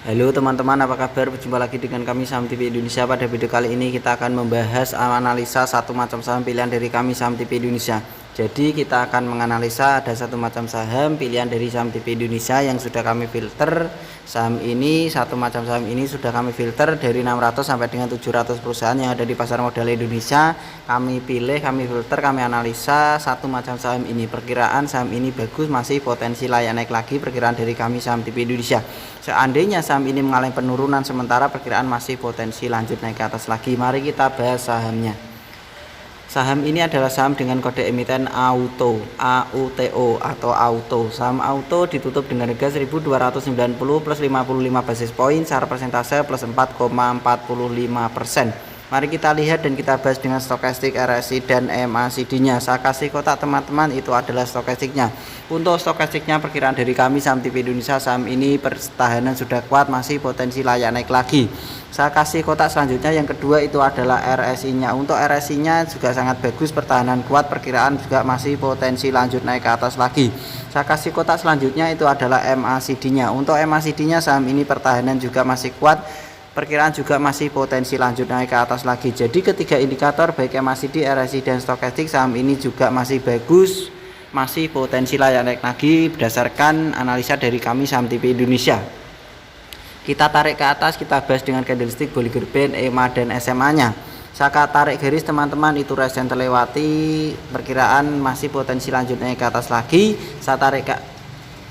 Halo teman-teman, apa kabar? Berjumpa lagi dengan kami Saham TV Indonesia. Pada video kali ini kita akan membahas analisa satu macam saham pilihan dari kami Saham TV Indonesia. Jadi kita akan menganalisa ada satu macam saham pilihan dari Saham TV Indonesia yang sudah kami filter. Saham ini, satu macam saham ini sudah kami filter dari 600 sampai dengan 700 perusahaan yang ada di pasar modal Indonesia. Kami pilih, kami filter, kami analisa satu macam saham ini. Perkiraan saham ini bagus, masih potensi layak naik lagi. Perkiraan dari kami Saham TV Indonesia. Seandainya saham ini mengalami penurunan sementara, perkiraan masih potensi lanjut naik ke atas lagi. Mari kita bahas sahamnya. Saham ini adalah saham dengan kode emiten AUTO atau AUTO. Saham AUTO ditutup dengan harga 1290 plus 55 basis poin, secara persentase plus 4,45%. Mari kita lihat dan kita bahas dengan stokastik, RSI dan MACD-nya. Saya kasih kotak teman-teman, itu adalah stokastiknya. Untuk stokastiknya perkiraan dari kami Saham TV Indonesia, saham ini pertahanan sudah kuat, masih potensi layak naik lagi. Saya kasih kotak selanjutnya, yang kedua itu adalah RSI-nya. Untuk RSI-nya juga sangat bagus, pertahanan kuat, perkiraan juga masih potensi lanjut naik ke atas lagi. Saya kasih kotak selanjutnya itu adalah MACD-nya. Untuk MACD-nya saham ini pertahanan juga masih kuat, perkiraan juga masih potensi lanjut naik ke atas lagi. Jadi ketiga indikator baik MACD, RSI dan stokastik saham ini juga masih bagus, masih potensi layak naik lagi berdasarkan analisa dari kami Saham TV Indonesia. Kita tarik ke atas, kita bahas dengan candlestick Bollinger Band, EMA dan SMA-nya. Saya tarik garis teman-teman, itu resisten terlewati, perkiraan masih potensi lanjut naik ke atas lagi. Saya tarik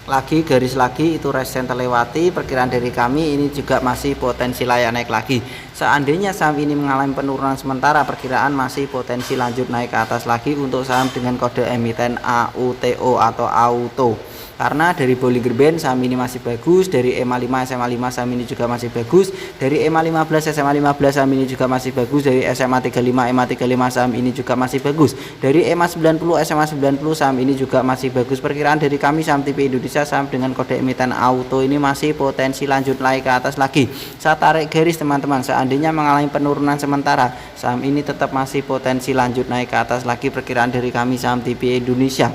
lagi garis lagi, itu resisten terlewati, perkiraan dari kami ini juga masih potensi layak naik lagi. Seandainya saham ini mengalami penurunan sementara, perkiraan masih potensi lanjut naik ke atas lagi untuk saham dengan kode emiten AUTO atau AUTO. Karena dari Bollinger Band saham ini masih bagus, dari EMA 5 SMA 5 saham ini juga masih bagus, dari EMA 15 SMA 15 saham ini juga masih bagus, dari SMA 35 EMA 35 saham ini juga masih bagus, dari EMA 90 SMA 90 saham ini juga masih bagus. Perkiraan dari kami Saham TV Indonesia, saham dengan kode emiten AUTO ini masih potensi lanjut naik ke atas lagi. Saya tarik garis teman-teman, seandainya mengalami penurunan sementara, saham ini tetap masih potensi lanjut naik ke atas lagi. Perkiraan dari kami Saham TV Indonesia.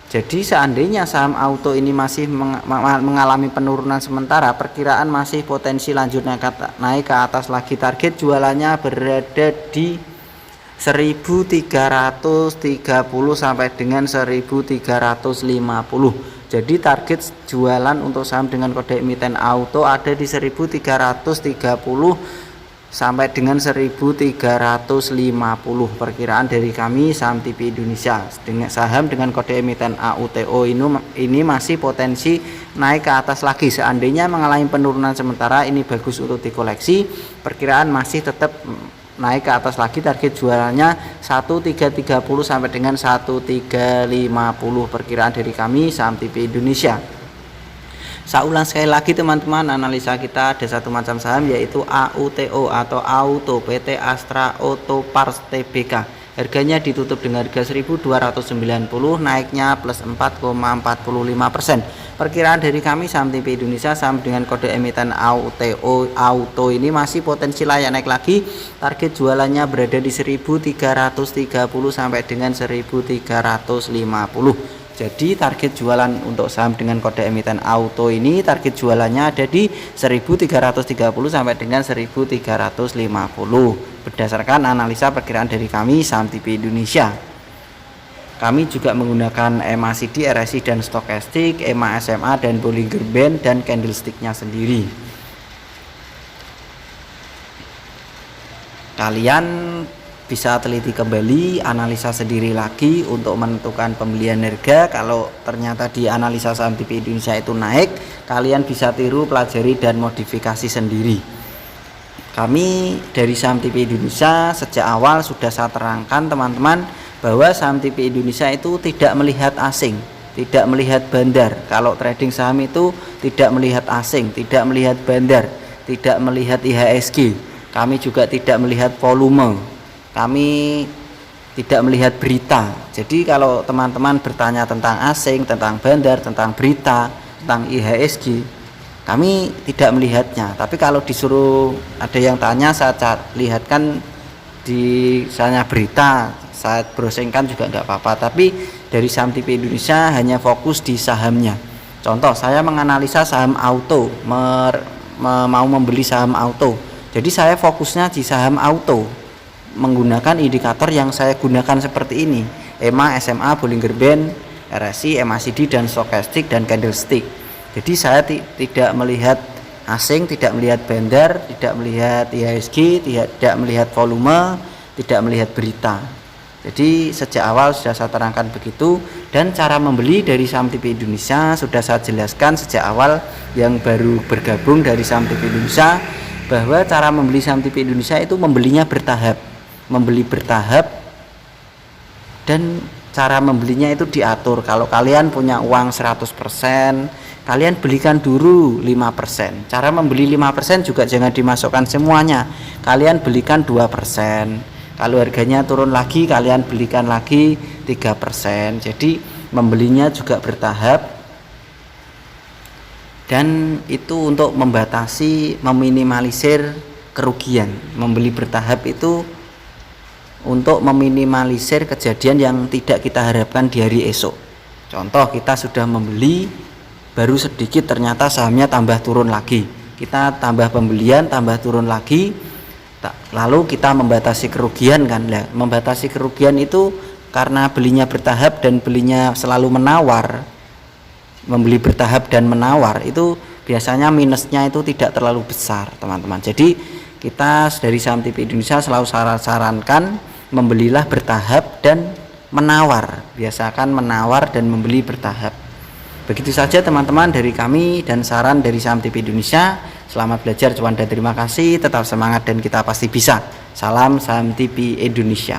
Jadi seandainya saham AUTO ini masih mengalami penurunan sementara, perkiraan masih potensi lanjut naik ke atas lagi. Target jualannya berada di 1330 sampai dengan 1350. Jadi target jualan untuk saham dengan kode emiten AUTO ada di 1330 sampai dengan 1350. Perkiraan dari kami Saham TV Indonesia, dengan saham dengan kode emiten AUTO ini masih potensi naik ke atas lagi. Seandainya mengalami penurunan sementara, ini bagus untuk dikoleksi, perkiraan masih tetap naik ke atas lagi. Target jualannya 1330 sampai dengan 1350. Perkiraan dari kami Saham TV Indonesia. Saya ulang sekali lagi teman-teman, analisa kita ada satu macam saham yaitu AUTO atau AUTO PT Astra Auto Parts Tbk. Harganya ditutup dengan harga 1290, naiknya plus 4,45%. Perkiraan dari kami Saham TV Indonesia, saham dengan kode emiten AUTO ini masih potensi layak naik lagi. Target jualannya berada di 1330 sampai dengan 1350. Jadi target jualan untuk saham dengan kode emiten AUTO ini, target jualannya ada di 1330 sampai dengan 1350 berdasarkan analisa perkiraan dari kami Saham TV Indonesia. Kami juga menggunakan MACD, RSI dan stokastik, EMA, SMA dan Bollinger Band dan candlesticknya sendiri. Kalian bisa teliti kembali, analisa sendiri lagi untuk menentukan pembelian harga. Kalau ternyata di analisa Saham TV Indonesia itu naik, kalian bisa tiru, pelajari dan modifikasi sendiri. Kami dari Saham TV Indonesia sejak awal sudah saya terangkan teman-teman bahwa Saham TV Indonesia itu tidak melihat asing, tidak melihat bandar. Kalau trading saham itu tidak melihat asing, tidak melihat bandar, tidak melihat IHSG. Kami juga tidak melihat volume, kami tidak melihat berita. Jadi kalau teman-teman bertanya tentang asing, tentang bandar, tentang berita, tentang IHSG, kami tidak melihatnya. Tapi kalau disuruh ada yang tanya, saya lihatkan di misalnya berita, saya browsingkan juga nggak apa-apa. Tapi dari Saham TV Indonesia hanya fokus di sahamnya. Contoh, saya menganalisa saham auto, mau membeli saham auto. Jadi saya fokusnya di saham auto menggunakan indikator yang saya gunakan seperti ini: EMA, SMA, Bollinger Band, RSI, MACD, dan stokastik dan candlestick. Jadi saya tidak melihat asing, tidak melihat bandar, tidak melihat IHSG, tidak melihat volume, tidak melihat berita. Jadi sejak awal sudah saya terangkan begitu, dan cara membeli dari Saham TV Indonesia sudah saya jelaskan sejak awal. Yang baru bergabung dari Saham TV Indonesia, bahwa cara membeli Saham TV Indonesia itu membelinya bertahap, dan cara membelinya itu diatur. Kalau kalian punya uang 100%, kalian belikan dulu 5%. Cara membeli 5% juga jangan dimasukkan semuanya, kalian belikan 2%. Kalau harganya turun lagi, kalian belikan lagi 3%. Jadi membelinya juga bertahap, dan itu untuk membatasi, meminimalisir kerugian. Membeli bertahap itu untuk meminimalisir kejadian yang tidak kita harapkan di hari esok. Contoh, kita sudah membeli baru sedikit, ternyata sahamnya tambah turun lagi, kita tambah pembelian, tambah turun lagi, lalu kita membatasi kerugian kan. Nah, membatasi kerugian itu karena belinya bertahap dan belinya selalu menawar. Membeli bertahap dan menawar itu biasanya minusnya itu tidak terlalu besar, teman-teman. Jadi kita dari Saham TV Indonesia selalu sarankan membelilah bertahap dan menawar. Biasakan menawar dan membeli bertahap. Begitu saja teman-teman dari kami dan saran dari Saham TV Indonesia. Selamat belajar cuan dan terima kasih, tetap semangat dan kita pasti bisa. Salam Saham TV Indonesia.